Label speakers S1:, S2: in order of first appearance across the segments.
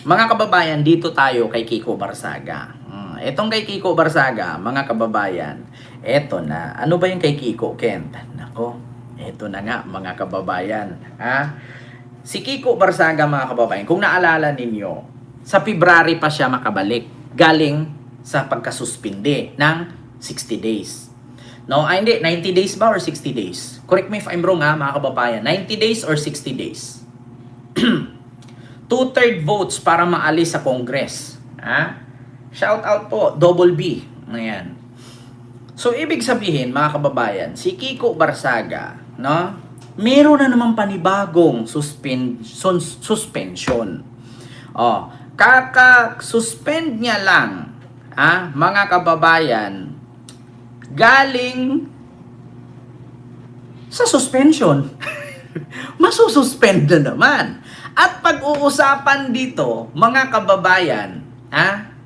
S1: Mga kababayan, dito tayo kay Kiko Barsaga. Etong kay Kiko Barsaga, mga kababayan, eto na. Ano ba yung kay Kiko, Kent? Nako, eto na nga, mga kababayan. Si Kiko Barsaga, mga kababayan, kung naalala ninyo, sa February pa siya makabalik. Galing sa pagkasuspindi ng 60 days. No, hindi, 90 days ba or 60 days? Correct me if I'm wrong mga kababayan. 90 days or 60 days? 2/3 votes para maalis sa Congress. Shout out po, Double B. Ayan. So, ibig sabihin, mga kababayan, si Kiko Barsaga, no, meron na naman panibagong suspension. Kaka-suspend niya lang, mga kababayan, galing sa suspension. Masususpend na naman. At pag-uusapan dito, mga kababayan,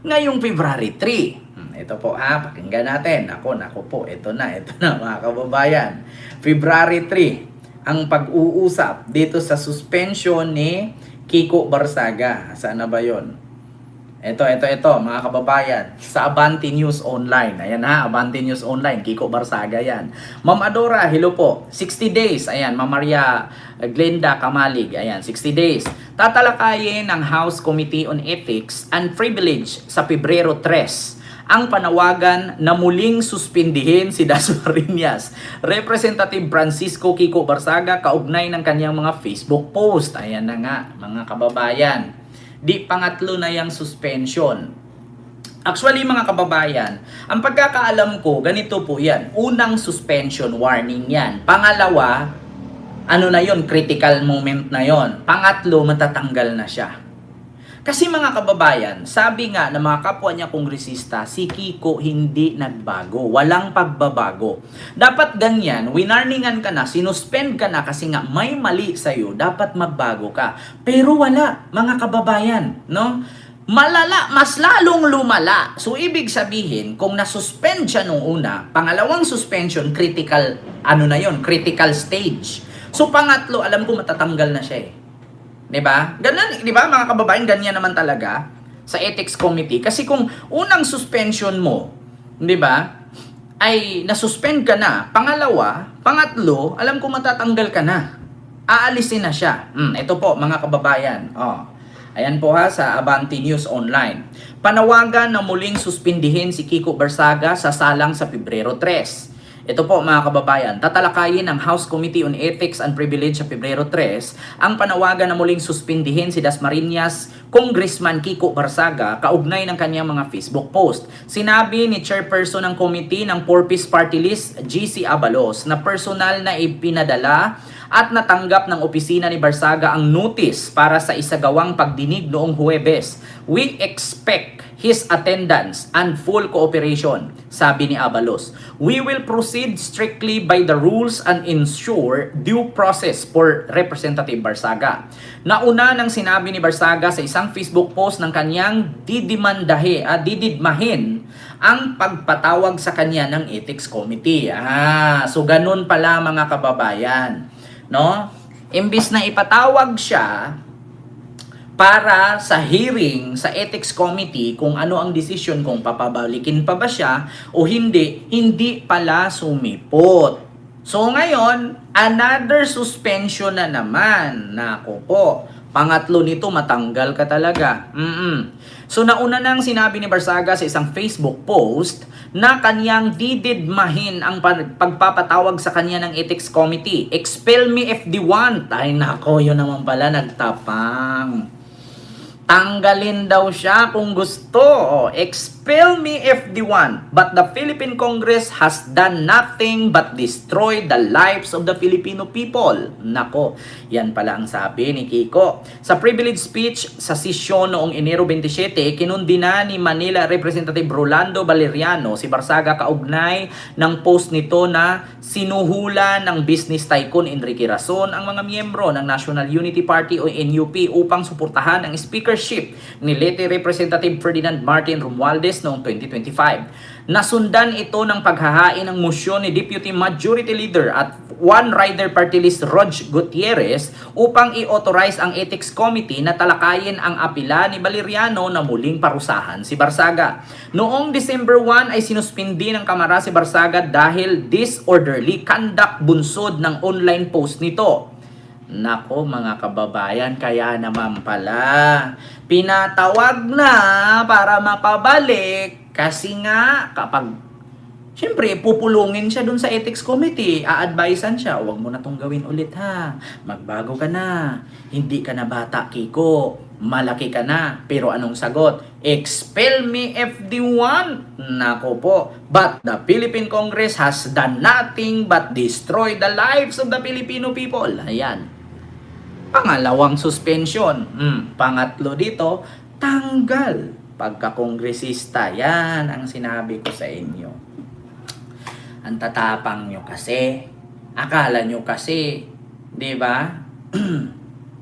S1: ngayong February 3. Ito po pakinggan natin. Ako po, ito na mga kababayan. February 3, ang pag-uusap dito sa suspension ni Kiko Barsaga. Saan na ba yun? Ito, mga kababayan. Sa Abante News Online. Ayan Abante News Online. Kiko Barsaga yan. Ma'am Adora, hello po. 60 days. Ayan, Ma'am Maria Glenda Kamalig. Ayan, 60 days. Tatalakayin ng House Committee on Ethics and Privilege sa Pebrero 3 ang panawagan na muling suspindihin si Dasmariñas. Representative Francisco Kiko Barsaga kaugnay ng kanyang mga Facebook post. Ayan na nga, mga kababayan. Di pangatlo na yung suspension. Actually, mga kababayan, ang pagkakaalam ko, ganito po yan. Unang suspension, warning yan. Pangalawa, critical moment na yon. Pangatlo, matatanggal na siya. Kasi mga kababayan, sabi nga ng mga kapwa niya kongresista, si Kiko hindi nagbago. Walang pagbabago. Dapat ganyan, winarningan ka na, sinuspend ka na kasi nga may mali sa'yo, dapat magbago ka. Pero wala, mga kababayan, no? Malala, mas lalong lumala. So, ibig sabihin, kung nasuspend siya nung una, pangalawang suspension, critical, critical stage. So, pangatlo, alam ko matatanggal na siya 'Di ba? Ganun, 'di ba mga kababayan, ganyan naman talaga sa Ethics Committee. Kasi kung unang suspension mo, 'di ba, ay nasuspend ka na, pangalawa, pangatlo, alam ko matatanggal ka na. Aalisin na siya. Ito po mga kababayan. Ayan po sa Abante News Online. Panawagan na muling suspindihin si Kiko Barsaga sa salang sa Pebrero 3. Ito po mga kababayan, tatalakayin ng House Committee on Ethics and Privilege sa Pebrero 3 ang panawagan na muling suspindihin si Dasmariñas Congressman Kiko Barsaga kaugnay ng kanyang mga Facebook post. Sinabi ni Chairperson ng Committee ng Four-Piece Party List, GC Abalos, na personal na ipinadala at natanggap ng opisina ni Barsaga ang notice para sa isagawang pagdinig noong Huwebes. We expect his attendance and full cooperation, sabi ni Abalos. We will proceed strictly by the rules and ensure due process for Representative Barsaga. Nauna nang sinabi ni Barsaga sa isang Facebook post ng kanyang dididmahin ang pagpatawag sa kanya ng Ethics Committee. So ganun pala mga kababayan, no? Imbis na ipatawag siya para sa hearing sa Ethics Committee kung ano ang desisyon, kung papabalikin pa ba siya o hindi pala sumipot. So ngayon, another suspension na naman. Nako po, pangatlo nito, matanggal ka talaga. So nauna nang sinabi ni Barsaga sa isang Facebook post na kanyang dididmahin ang pagpapatawag sa kanya ng Ethics Committee. Expel me if they want. Ay nako, yun naman pala, nagtapang. Tanggalin daw siya kung gusto. Expel me if they want. But the Philippine Congress has done nothing but destroy the lives of the Filipino people. Nako, yan pala ang sabi ni Kiko. Sa privilege speech sa sesyon noong Enero 27, kinundina ni Manila Representative Rolando Valeriano si Barsaga kaugnay ng post nito na sinuhula ng business tycoon Enrique Razon ang mga miyembro ng National Unity Party o NUP upang suportahan ang Speaker leadership ni Leyte Representative Ferdinand Martin Romualdez noong 2025. Nasundan ito ng paghahain ng motion ni Deputy Majority Leader at One Rider Party List Rog Gutierrez upang i-authorize ang Ethics Committee na talakayin ang apela ni Valeriano na muling parusahan si Barsaga. Noong December 1 ay sinuspindi ng Kamara si Barsaga dahil disorderly conduct bunsod ng online post nito. Nako mga kababayan, kaya naman pala pinatawag na para mapabalik kasi nga kapag siyempre pupulungin siya dun sa ethics committee, a-advisean siya, huwag mo na tong gawin ulit ha, magbago ka na, hindi ka na bata Kiko, malaki ka na. Pero anong sagot? Expel me FD1. Nako po, but the Philippine Congress has done nothing but destroy the lives of the Filipino people. Ayan, pangalawang suspension. Pangatlo dito, tanggal pagka-kongresista. Yan ang sinabi ko sa inyo. Ang tatapang nyo kasi. Akala nyo kasi, di ba?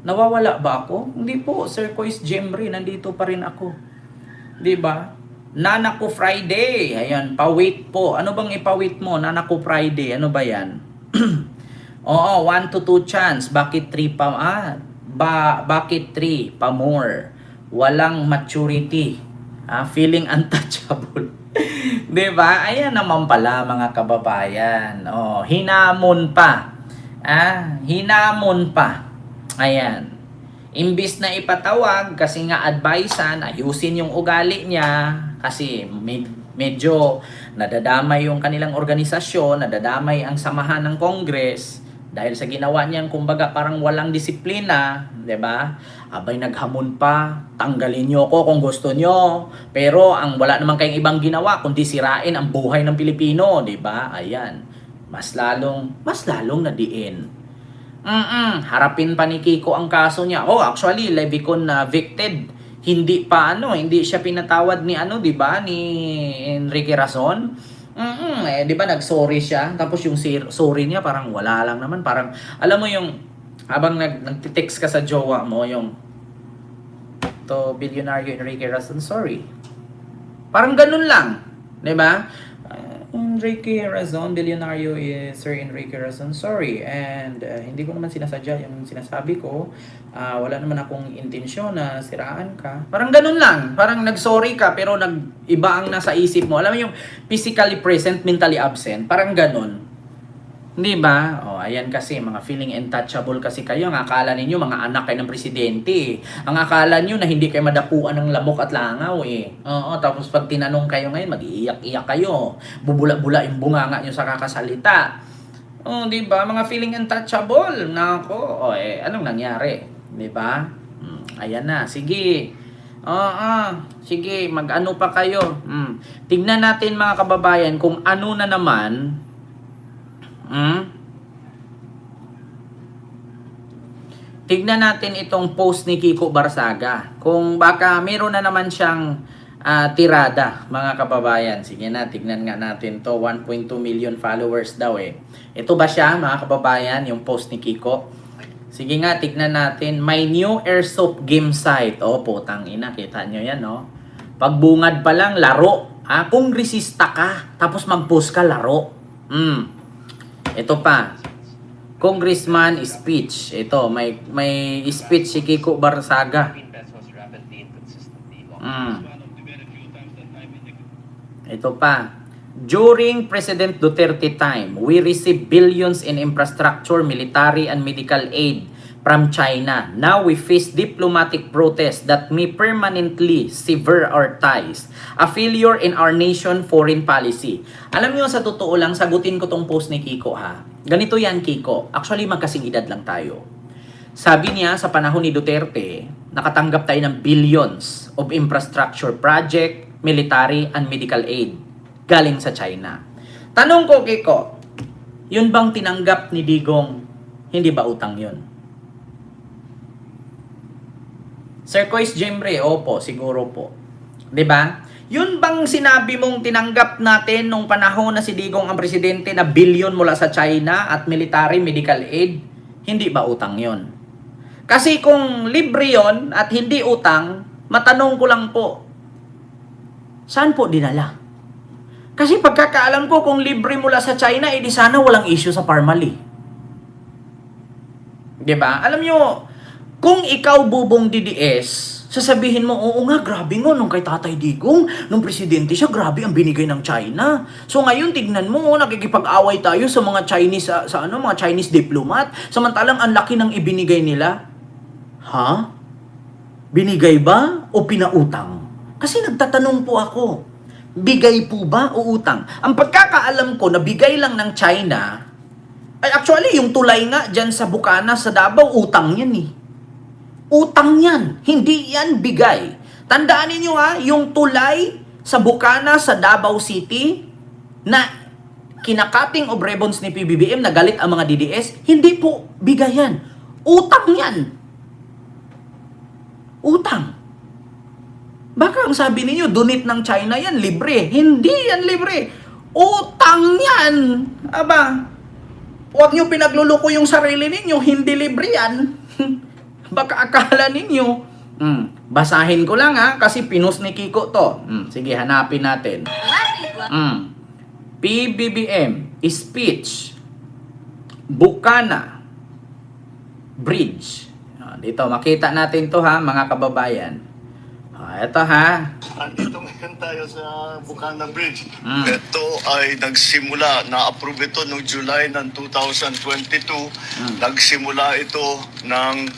S1: Nawawala ba ako? Hindi po, Sir Kois Jemri, nandito pa rin ako. Di ba? Nanako Friday. Ayan, pawait po. Ano bang ipawait mo? Nanako Friday. Ano ba yan? Oo, 1 to 2 chance. Bakit 3 pa? Bakit 3 pa more? Walang maturity. Feeling untouchable. Diba? Ayan naman pala mga kababayan. Hinamon pa. Hinamon pa. Ayan. Imbis na ipatawag kasi nga advisean, ayusin yung ugali niya kasi medyo nadadamay yung kanilang organisasyon, nadadamay ang samahan ng Congress. Dahil sa ginawa niyang kumbaga parang walang disiplina, 'di ba? Abay naghamon pa, tanggalin niyo ako kung gusto niyo. Pero ang wala naman kayong ibang ginawa kundi sirain ang buhay ng Pilipino, 'di ba? Ayan. Mas lalong nadiin. Harapin pa ni Kiko ang kaso niya. Actually, Levicon na evicted. Hindi siya pinatawad ni 'di ba? Ni Enrique Razon. Di ba nag-sorry siya, tapos yung sorry niya parang wala lang naman, parang alam mo yung habang nagte-text ka sa jowa mo yung to Billionario Enrique Razon, sorry. Parang ganun lang, di ba? Enrique Razon, Billionario Sir Enrique Razon, sorry. And hindi ko naman sinasadya yung sinasabi ko. Wala naman akong intensyon na siraan ka. Parang ganun lang. Parang nag-sorry ka pero iba ang nasa isip mo. Alam mo yung physically present, mentally absent. Parang ganun. Di ba? Ayan kasi, mga feeling untouchable kasi kayo. Ang akala ninyo, mga anak kayo ng presidente. Ang akala nyo na hindi kayo madapuan ng lamok at langaw tapos pag tinanong kayo ngayon, mag-iiyak-iyak kayo. Bubula-bula yung bunganga nyo sa kakasalita. Di ba? Mga feeling untouchable. Nako, anong nangyari? Di ba? Ayan na. Sige. Sige, mag-ano pa kayo. Tignan natin mga kababayan kung ano na naman. Tignan natin itong post ni Kiko Barsaga. Kung baka meron na naman siyang tirada, mga kababayan. Sige na, tignan nga natin to. 1.2 million followers daw Ito ba siya, mga kababayan, yung post ni Kiko? Sige nga, tignan natin. My new airsoft game site. Putang ina, kita nyo yan, Pagbungad pa lang, laro. Kongresista ka, tapos mag-post ka, laro. Ito pa. Congressman speech. Ito, may speech si Kiko Barsaga. Ito pa. During President Duterte time, we received billions in infrastructure, military, and medical aid from China. Now we face diplomatic protests that may permanently sever our ties. A failure in our nation foreign policy. Alam niyo, sa totoo lang, sagutin ko tong post ni Kiko Ganito yan, Kiko. Actually, magkasing edad lang tayo. Sabi niya, sa panahon ni Duterte, nakatanggap tayo ng billions of infrastructure project, military, and medical aid galing sa China. Tanong ko, Kiko, yun bang tinanggap ni Digong, hindi ba utang yun? Sir Kois Jemre, opo, siguro po. 'Di ba? Yun bang sinabi mong tinanggap natin nung panahon na si Digong ang presidente na billion mula sa China at military medical aid, hindi ba utang yun? Kasi kung libre yon at hindi utang, Matanong ko lang po, saan po dinala? Kasi pagkakaalam ko, kung libre mula sa China, edi sana walang issue sa Parmali. Diba? Alam nyo, kung ikaw bubong DDS, sasabihin mo, oo nga, grabe nga, nung kay Tatay Digong, nung presidente siya, grabe ang binigay ng China. So ngayon, tignan mo, nakikipag-away tayo sa mga Chinese, mga Chinese diplomat, samantalang ang laki ng ibinigay nila. Ha? Binigay ba o pinautang? Kasi nagtatanong po ako, bigay po ba o utang? Ang pagkakaalam ko na bigay lang ng China, ay actually yung tulay nga dyan sa Bukana, sa Davao, utang yan eh. Utang yan, hindi yan bigay. Tandaan niyo ha, yung tulay sa Bukana, sa Davao City, na kinakating of ribbons ni PBBM, na galit ang mga DDS, hindi po bigay yan. Utang yan. Utang. Baka ang sabi niyo, donate ng China yan, libre. Hindi yan libre. Utang yan. Aba, huwag niyo pinagluluko yung sarili ninyo, hindi libre yan. Baka akala ninyo. Basahin ko lang ha, kasi pinost ni Kiko to. Sige, hanapin natin. PBBM, speech, Bukana, Bridge. Dito, makita natin to ha, mga kababayan. Ito ha.
S2: Andito ngayon tayo sa Bukana Bridge. Ito ay nagsimula, na-approve ito noong July ng 2022. Nagsimula ito ng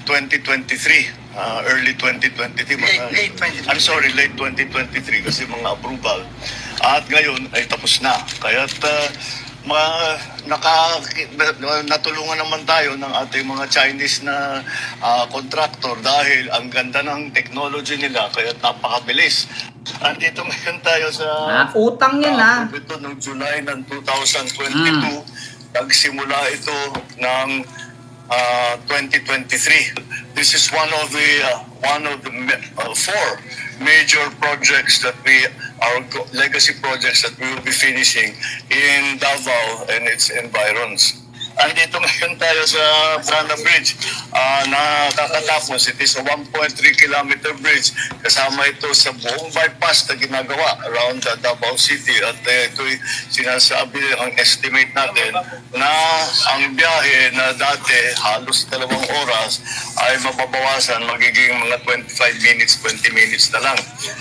S2: 2023, early 2023. I'm sorry, late 2023 kasi mga approval. At ngayon ay tapos na. Kaya't natulungan naman tayo ng ating mga Chinese na contractor dahil ang ganda ng technology nila kaya napakabilis. Andito ngayon tayo sa
S1: utang yan ha.
S2: Ito noong July ng 2022. Nagsimula ito ng 2023. This is one of the four major projects that our legacy projects that we will be finishing in Davao and its environs. Andito ngayon tayo sa Bukana Bridge na kakatapos. It is a 1.3 kilometer bridge. Kasama ito sa buong bypass na ginagawa around Davao City. At ito'y sinasabi, ang estimate natin na ang biyahe na dati halos 2 oras ay mababawasan, magiging mga 25 minutes, 20 minutes na lang.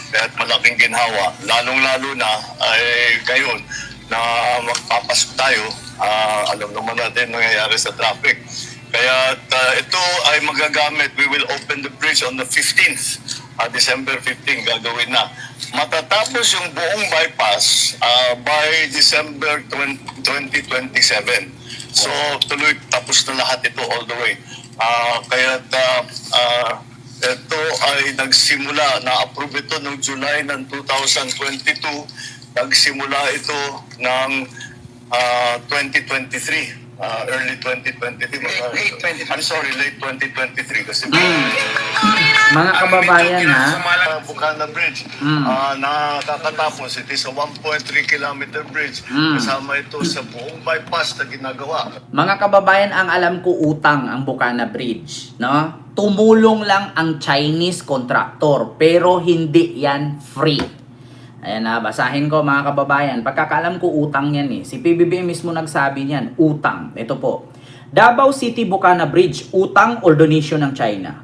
S2: Kaya't malaking ginhawa. Lalong-lalo na ay ngayon na magpapasok tayo, alam naman natin nangyayari sa traffic. Kaya ito ay magagamit. We will open the bridge on the 15th, December 15, gagawin na. Matatapos yung buong bypass by December 2027. So tuloy, tapos na lahat ito all the way. Kaya ito ay nagsimula, na-approve ito noong July ng 2022. Nagsimula ito ng 2023, early 2023. I'm sorry, late 2023 kasi
S1: mga kababayan ha.
S2: Bukana Bridge na kakatapos. It is a 1.3 kilometer bridge. Kasama ito sa buong bypass na ginagawa.
S1: Mga kababayan, ang alam ko utang ang Bukana Bridge, no? Tumulong lang ang Chinese contractor, pero hindi yan free. Ayan na, basahin ko mga kababayan. Pagkakaalam ko utang yan eh. Si PBBM mismo nagsabi niyan, utang. Ito po. Davao City Bukana Bridge, utang or donation ng China?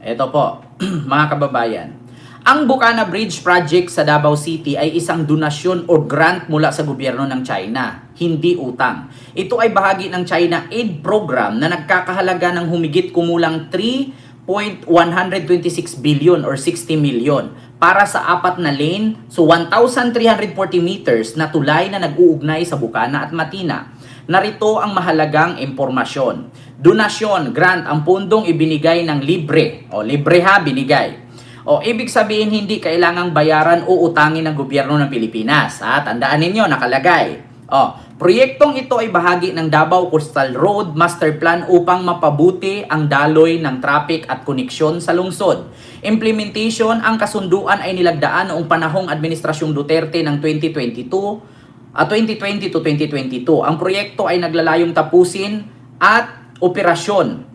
S1: Ito po, mga kababayan. Ang Bukana Bridge project sa Davao City ay isang donasyon o grant mula sa gobyerno ng China, hindi utang. Ito ay bahagi ng China Aid Program na nagkakahalaga ng humigit kumulang 3.126 billion or 60 million para sa 4 na lane, so 1,340 meters na tulay na nag-uugnay sa Bukana at Matina. Narito ang mahalagang impormasyon. Donasyon, grant, ang pundong ibinigay ng libre. O libre ha, binigay. O ibig sabihin hindi kailangang bayaran o utangin ng gobyerno ng Pilipinas. Ha? Tandaan ninyo, nakalagay. O, proyektong ito ay bahagi ng Davao Coastal Road Master Plan upang mapabuti ang daloy ng traffic at koneksyon sa lungsod. Implementation, ang kasunduan ay nilagdaan noong panahong Administrasyong Duterte ng 2020 to 2022. Ang proyekto ay naglalayong tapusin at operasyon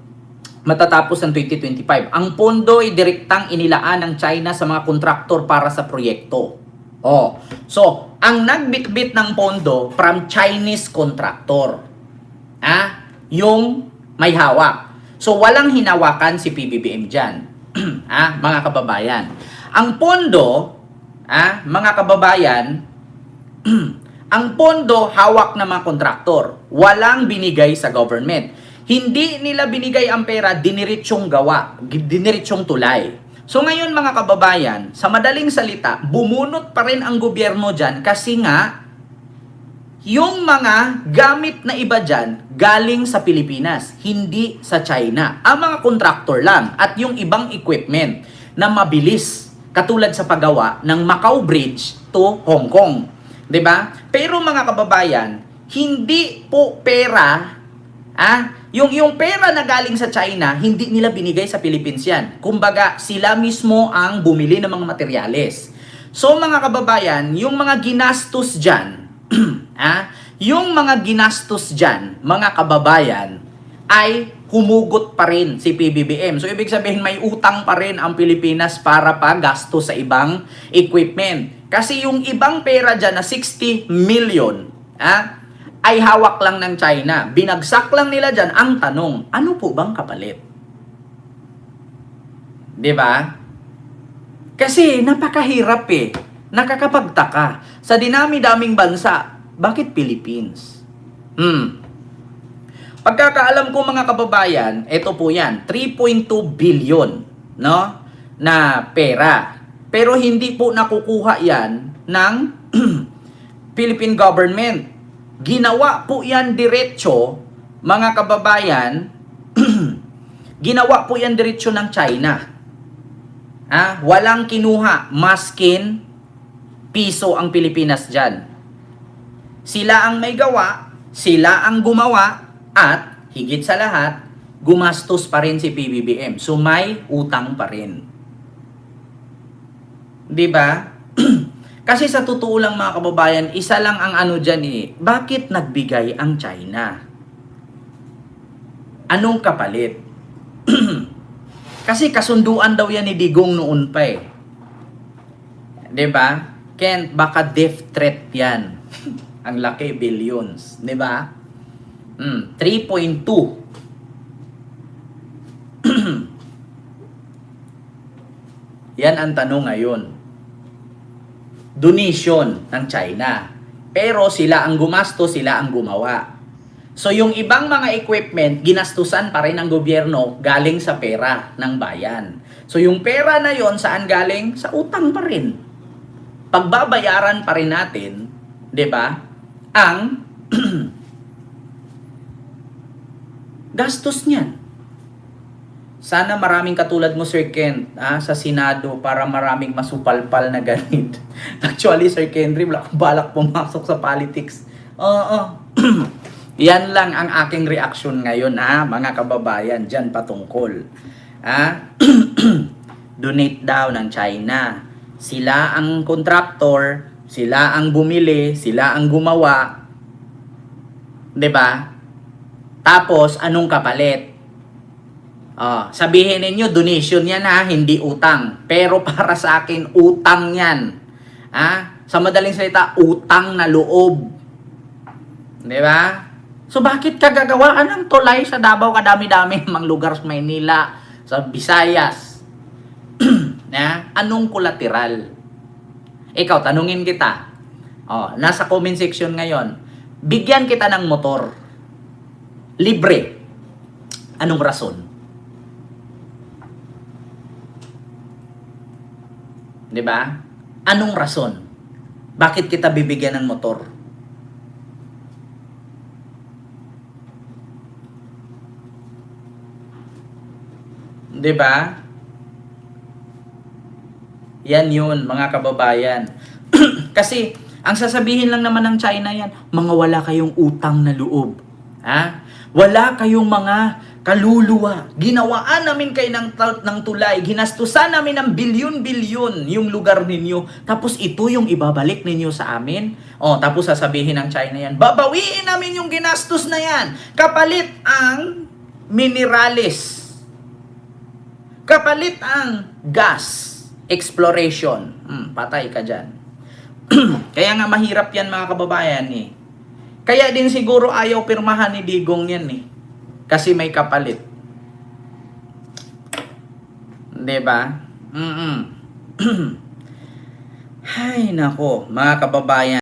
S1: matatapos ng 2025. Ang pondo ay direktang inilaan ng China sa mga kontraktor para sa proyekto. Oh, so, ang nagbitbit ng pondo from Chinese contractor. Yung may hawak. So, walang hinawakan si PBBM dyan. Mga kababayan. Ang pondo, mga kababayan, ang pondo hawak ng mga kontraktor. Walang binigay sa government. Hindi nila binigay ang pera, diniritsyong gawa, diniritsyong tulay. So ngayon mga kababayan, sa madaling salita, bumunot pa rin ang gobyerno dyan kasi nga, yung mga gamit na iba dyan, galing sa Pilipinas, hindi sa China. Ang mga kontraktor lang at yung ibang equipment na mabilis, katulad sa paggawa ng Macau Bridge to Hong Kong. 'Di ba? Pero mga kababayan, hindi po pera, yung pera na galing sa China, hindi nila binigay sa Philippines yan. Kumbaga, sila mismo ang bumili ng mga materyales. So mga kababayan, yung mga ginastos dyan, yung mga ginastos dyan, mga kababayan, ay humugot pa rin si PBBM. So ibig sabihin, may utang pa rin ang Pilipinas para pa gasto sa ibang equipment. Kasi yung ibang pera dyan na 60 million, ay hawak lang ng China. Binagsak lang nila dyan. Ang tanong, ano po bang kapalit? Diba? Kasi napakahirap Nakakapagtaka. Sa dinami-daming bansa, bakit Philippines? Pagkakaalam ko mga kababayan, ito po yan, 3.2 billion, no? Na pera. Pero hindi po nakukuha yan ng Philippine government. Ginawa po yan diretso, mga kababayan, ginawa po yan diretso ng China. Walang kinuha, maskin, piso ang Pilipinas dyan. Sila ang may gawa, sila ang gumawa, at higit sa lahat, gumastos pa rin si PBBM. So may utang pa rin. Diba? Kasi sa totoo lang mga kababayan, isa lang ang ano dyan bakit nagbigay ang China? Anong kapalit? Kasi kasunduan daw yan ni Digong noon pa Diba? Kent, baka death threat yan. Ang laki, billions. Diba? 3.2. Yan ang tanong ngayon. Donation ng China. Pero sila ang gumasto, sila ang gumawa. So yung ibang mga equipment, ginastusan pa rin ng gobyerno galing sa pera ng bayan. So yung pera na yon saan galing? Sa utang pa rin. Pagbabayaran pa rin natin, 'di ba? Ang gastos niyan. Sana maraming katulad mo, Sir Kent, sa Senado para maraming masupalpal na ganit. Actually, Sir Kendry, wala akong balak pumasok sa politics. Yan lang ang aking reaksyon ngayon, mga kababayan, dyan patungkol. Donate daw ng China. Sila ang contractor, sila ang bumili, sila ang gumawa. 'Di ba? Tapos, anong kapalit? Sabihin ninyo, donation yan hindi utang. Pero para sa akin, utang yan. Sa madaling salita, utang na loob. Di ba? So bakit ka gagawa ng tulay sa Davao, kadami-dami mga lugar sa Maynila, sa Visayas? Anong collateral? Ikaw, tanungin kita. Nasa comment section ngayon, bigyan kita ng motor. Libre. Anong rason? 'Di ba? Anong rason? Bakit kita bibigyan ng motor? Diba? Yan yun, mga kababayan. Kasi, ang sasabihin lang naman ng China yan, mga wala kayong utang na loob. Wala kayong mga kaluluwa. Ginawaan namin kayo ng tulay. Ginastusan namin ng bilyon-bilyon yung lugar ninyo. Tapos ito yung ibabalik ninyo sa amin. Tapos sasabihin ng China yan, babawiin namin yung ginastos na yan. Kapalit ang minerales. kapalit ang gas exploration. Patay ka dyan. Kaya nga mahirap yan mga kababayan eh. Kaya din siguro ayaw pirmahan ni Digong yan eh. Kasi may kapalit. Diba? Ay nako, mga kababayan.